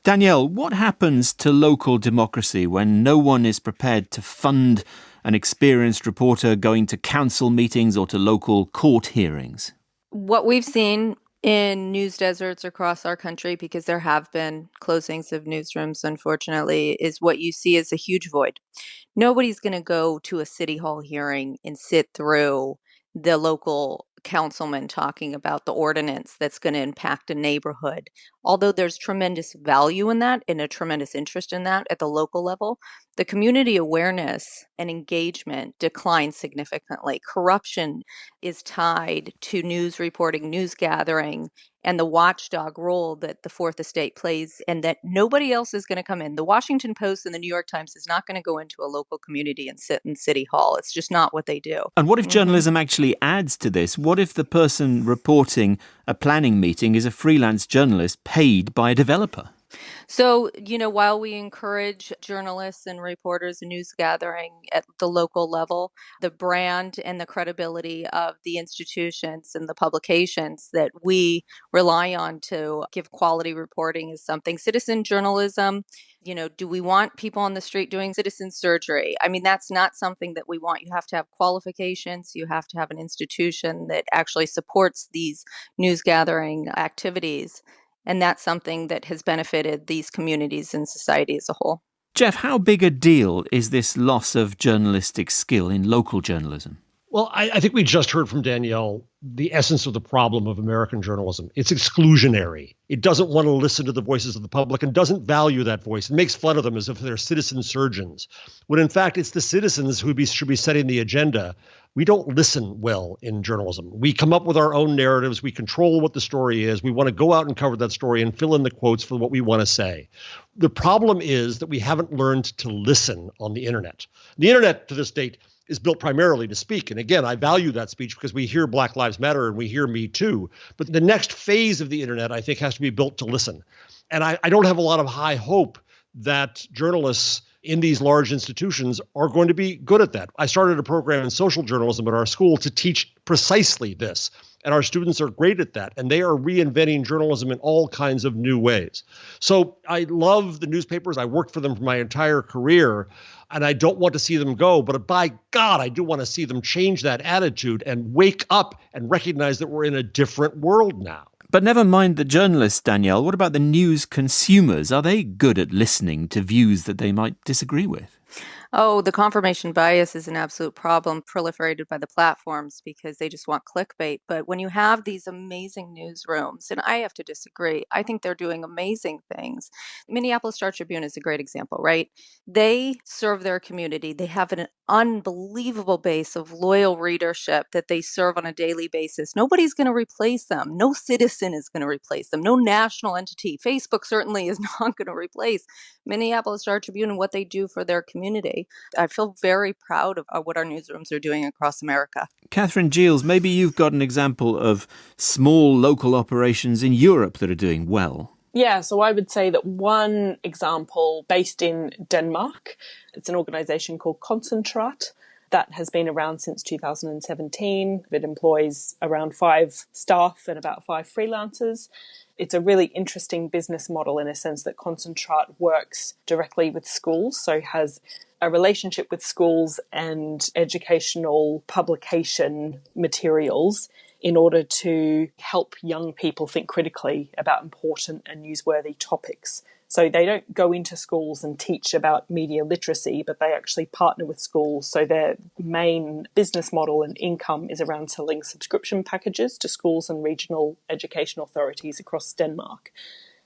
Danielle, what happens to local democracy when no one is prepared to fund an experienced reporter going to council meetings or to local court hearings? What we've seen in news deserts across our country, because there have been closings of newsrooms, unfortunately, is what you see as a huge void. Nobody's going to go to a city hall hearing and sit through the local councilman talking about the ordinance that's going to impact a neighborhood. Although there's tremendous value in that and a tremendous interest in that at the local level, the community awareness and engagement declines significantly. Corruption is tied to news reporting, news gathering, and the watchdog role that the Fourth Estate plays, and that nobody else is going to come in. The Washington Post and the New York Times is not going to go into a local community and sit in City Hall. It's just not what they do. And what if journalism actually adds to this? What if the person reporting a planning meeting is a freelance journalist paid by a developer? So, while we encourage journalists and reporters and news gathering at the local level, the brand and the credibility of the institutions and the publications that we rely on to give quality reporting is something. Citizen journalism, do we want people on the street doing citizen surgery? I mean, that's not something that we want. You have to have qualifications. You have to have an institution that actually supports these news gathering activities. And that's something that has benefited these communities and society as a whole. Jeff, how big a deal is this loss of journalistic skill in local journalism? Well, I think we just heard from Danielle the essence of the problem of American journalism. It's exclusionary. It doesn't want to listen to the voices of the public and doesn't value that voice. It makes fun of them as if they're citizen surgeons, when in fact it's the citizens who should be setting the agenda. We don't listen well in journalism. We come up with our own narratives. We control what the story is. We want to go out and cover that story and fill in the quotes for what we want to say. The problem is that we haven't learned to listen on the internet. The internet to this date is built primarily to speak. And again, I value that speech because we hear Black Lives Matter and we hear Me Too. But the next phase of the internet, I think, has to be built to listen. And I don't have a lot of high hope that journalists in these large institutions are going to be good at that. I started a program in social journalism at our school to teach precisely this. And our students are great at that. And they are reinventing journalism in all kinds of new ways. So I love the newspapers. I worked for them for my entire career. And I don't want to see them go. But by God, I do want to see them change that attitude and wake up and recognize that we're in a different world now. But never mind the journalists, Danielle. What about the news consumers? Are they good at listening to views that they might disagree with? Oh, the confirmation bias is an absolute problem proliferated by the platforms because they just want clickbait. But when you have these amazing newsrooms, and I have to disagree, I think they're doing amazing things. Minneapolis Star Tribune is a great example, right? They serve their community. They have an unbelievable base of loyal readership that they serve on a daily basis. Nobody's going to replace them. No citizen is going to replace them. No national entity. Facebook certainly is not going to replace Minneapolis Star Tribune and what they do for their community. I feel very proud of what our newsrooms are doing across America. Catherine Giles, maybe you've got an example of small local operations in Europe that are doing well. Yeah, so I would say that one example based in Denmark, it's an organisation called Concentrat that has been around since 2017. It employs around 5 staff and about 5 freelancers. It's a really interesting business model in a sense that Concentrat works directly with schools, so has a relationship with schools and educational publication materials in order to help young people think critically about important and newsworthy topics. So they don't go into schools and teach about media literacy, but they actually partner with schools. So their main business model and income is around selling subscription packages to schools and regional education authorities across Denmark.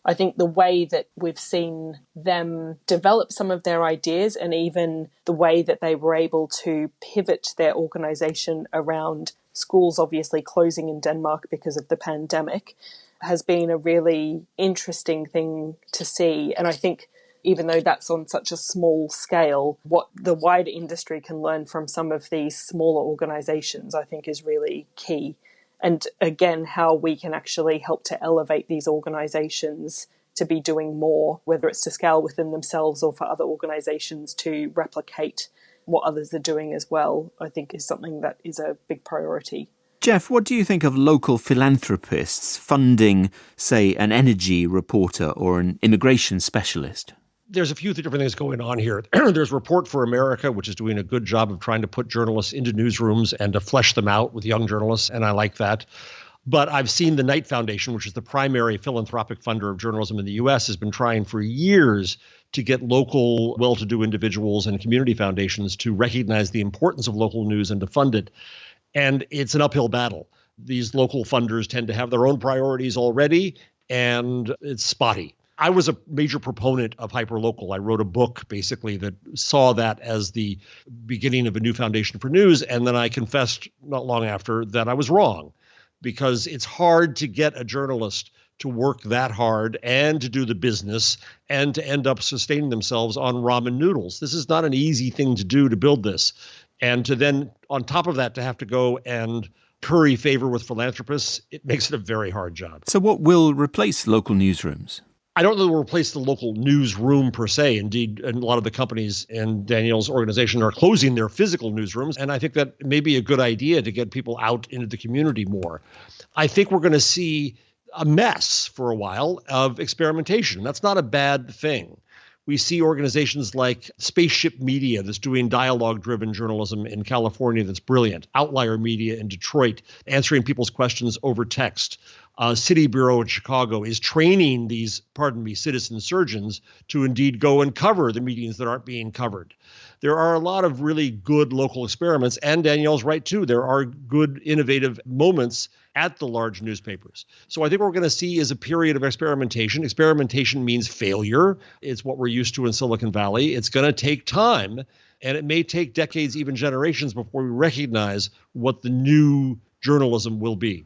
I think the way that we've seen them develop some of their ideas and even the way that they were able to pivot their organisation around schools obviously closing in Denmark because of the pandemic has been a really interesting thing to see. And I think even though that's on such a small scale, what the wider industry can learn from some of these smaller organisations, I think is really key. And again, how we can actually help to elevate these organisations to be doing more, whether it's to scale within themselves or for other organisations to replicate what others are doing as well, I think is something that is a big priority. Jeff, what do you think of local philanthropists funding, say, an energy reporter or an immigration specialist? There's a few different things going on here. There's Report for America, which is doing a good job of trying to put journalists into newsrooms and to flesh them out with young journalists, and I like that. But I've seen the Knight Foundation, which is the primary philanthropic funder of journalism in the U.S., has been trying for years to get local well-to-do individuals and community foundations to recognize the importance of local news and to fund it. And it's an uphill battle. These local funders tend to have their own priorities already, and it's spotty. I was a major proponent of hyperlocal. I wrote a book basically that saw that as the beginning of a new foundation for news. And then I confessed not long after that I was wrong, because it's hard to get a journalist to work that hard and to do the business and to end up sustaining themselves on ramen noodles. This is not an easy thing to do to build this. And to then, on top of that, to have to go and curry favor with philanthropists, it makes it a very hard job. So what will replace local newsrooms? I don't know that we'll replace the local newsroom per se. Indeed, and a lot of the companies in Danielle's organization are closing their physical newsrooms. And I think that may be a good idea to get people out into the community more. I think we're going to see a mess for a while of experimentation. That's not a bad thing. We see organizations like Spaceship Media that's doing dialogue-driven journalism in California that's brilliant. Outlier Media in Detroit, answering people's questions over text. City Bureau in Chicago is training these, citizen surgeons to indeed go and cover the meetings that aren't being covered. There are a lot of really good local experiments, and Danielle's right too. There are good, innovative moments at the large newspapers. So I think what we're going to see is a period of experimentation. Experimentation means failure. It's what we're used to in Silicon Valley. It's going to take time, and it may take decades, even generations, before we recognize what the new journalism will be.